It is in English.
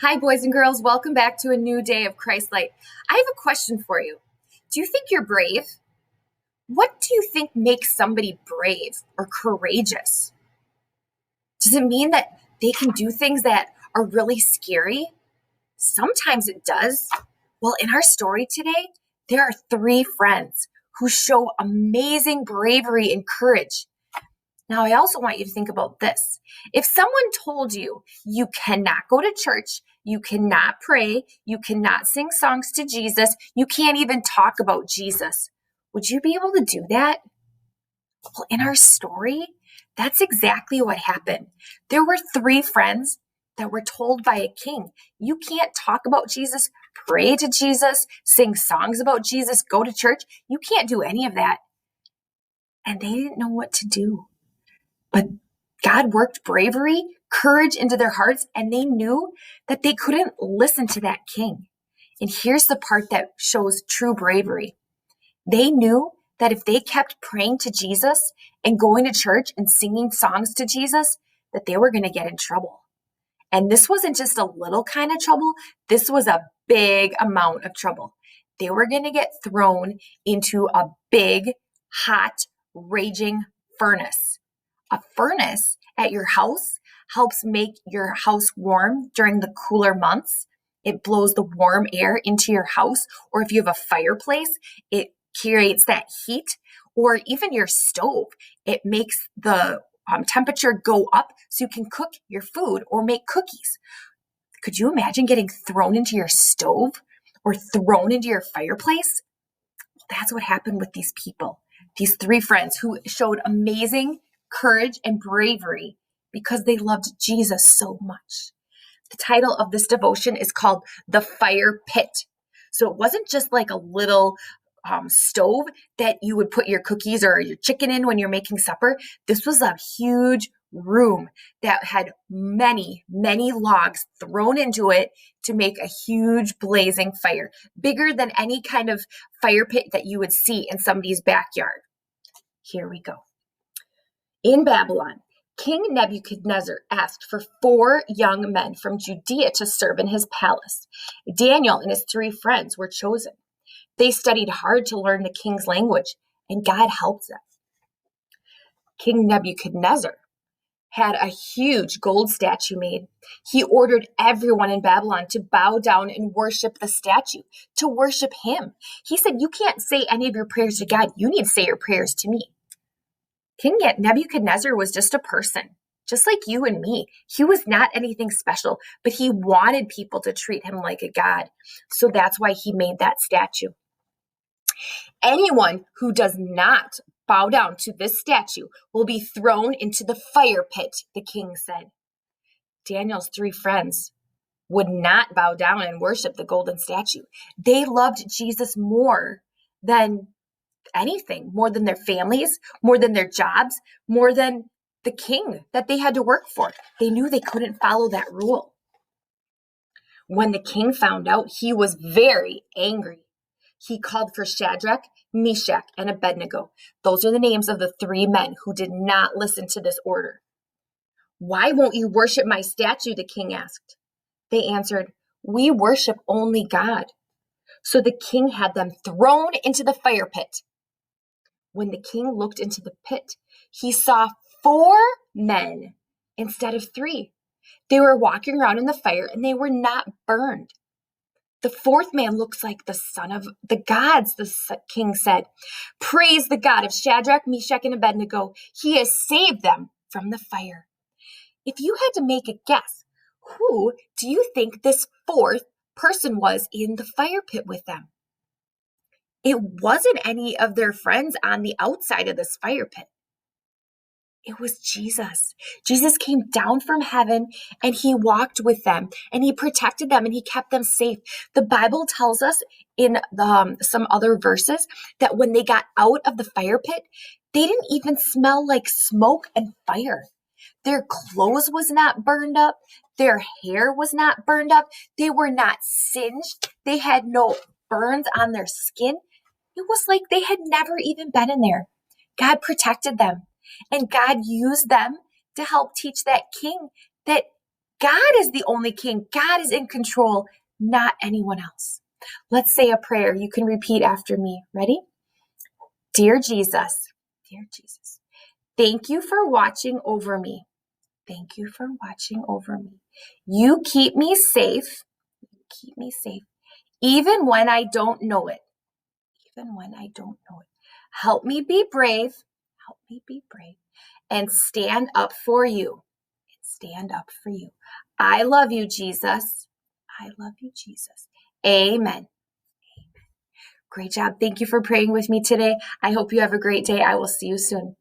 Hi, boys and girls. Welcome back to a new day of Christ Light. I have a question for you. Do you think you're brave? What do you think makes somebody brave or courageous? Does it mean that they can do things that are really scary? Sometimes it does. Well, in our story today, there are three friends who show amazing bravery and courage. Now, I also want you to think about this. If someone told you you cannot go to church, you cannot pray, you cannot sing songs to Jesus, you can't even talk about Jesus, would you be able to do that? Well, in our story, that's exactly what happened. There were three friends that were told by a king, you can't talk about Jesus, pray to Jesus, sing songs about Jesus, go to church. You can't do any of that. And they didn't know what to do. But God worked bravery, courage into their hearts, and they knew that they couldn't listen to that king. And here's the part that shows true bravery. They knew that if they kept praying to Jesus and going to church and singing songs to Jesus, that they were going to get in trouble. And this wasn't just a little kind of trouble. This was a big amount of trouble. They were going to get thrown into a big, hot, raging furnace. A furnace at your house helps make your house warm during the cooler months. It blows the warm air into your house. Or if you have a fireplace, it creates that heat. Or even your stove, it makes the temperature go up so you can cook your food or make cookies. Could you imagine getting thrown into your stove or thrown into your fireplace? Well, that's what happened with these people, these three friends who showed amazing courage and bravery because they loved Jesus so much. The title of this devotion is called The Fire Pit. So it wasn't just like a little stove that you would put your cookies or your chicken in when you're making supper. This was a huge room that had many, many logs thrown into it to make a huge blazing fire, bigger than any kind of fire pit that you would see in somebody's backyard. Here we go. In Babylon, King Nebuchadnezzar asked for 4 young men from Judea to serve in his palace. Daniel and his 3 friends were chosen. They studied hard to learn the king's language, and God helped them. King Nebuchadnezzar had a huge gold statue made. He ordered everyone in Babylon to bow down and worship the statue, to worship him. He said, you can't say any of your prayers to God. You need to say your prayers to me. King Nebuchadnezzar was just a person, just like you and me. He was not anything special, but he wanted people to treat him like a god. So that's why he made that statue. Anyone who does not bow down to this statue will be thrown into the fire pit, the king said. Daniel's 3 friends would not bow down and worship the golden statue. They loved Jesus more than anything, more than their families, more than their jobs, more than the king that they had to work for. They knew they couldn't follow that rule. When the king found out, he was very angry. He called for Shadrach, Meshach, and Abednego. Those are the names of the 3 men who did not listen to this order. Why won't you worship my statue? The king asked. They answered, we worship only God. So the king had them thrown into the fire pit. When the king looked into the pit, he saw 4 men instead of 3. They were walking around in the fire and they were not burned. The 4th man looks like the son of the gods, the king said. Praise the God of Shadrach, Meshach, and Abednego. He has saved them from the fire. If you had to make a guess, who do you think this 4th person was in the fire pit with them? It wasn't any of their friends on the outside of this fire pit. It was Jesus. Jesus came down from heaven and he walked with them and he protected them and he kept them safe. The Bible tells us in some other verses that when they got out of the fire pit, they didn't even smell like smoke and fire. Their clothes was not burned up. Their hair was not burned up. They were not singed. They had no burns on their skin. It was like they had never even been in there. God protected them. And God used them to help teach that king that God is the only king. God is in control, not anyone else. Let's say a prayer. You can repeat after me. Ready? Dear Jesus, thank you for watching over me. Thank you for watching over me. You keep me safe. Even when I don't know it. Help me be brave. And stand up for you. I love you, Jesus. Amen. Great job. Thank you for praying with me today. I hope you have a great day. I will see you soon.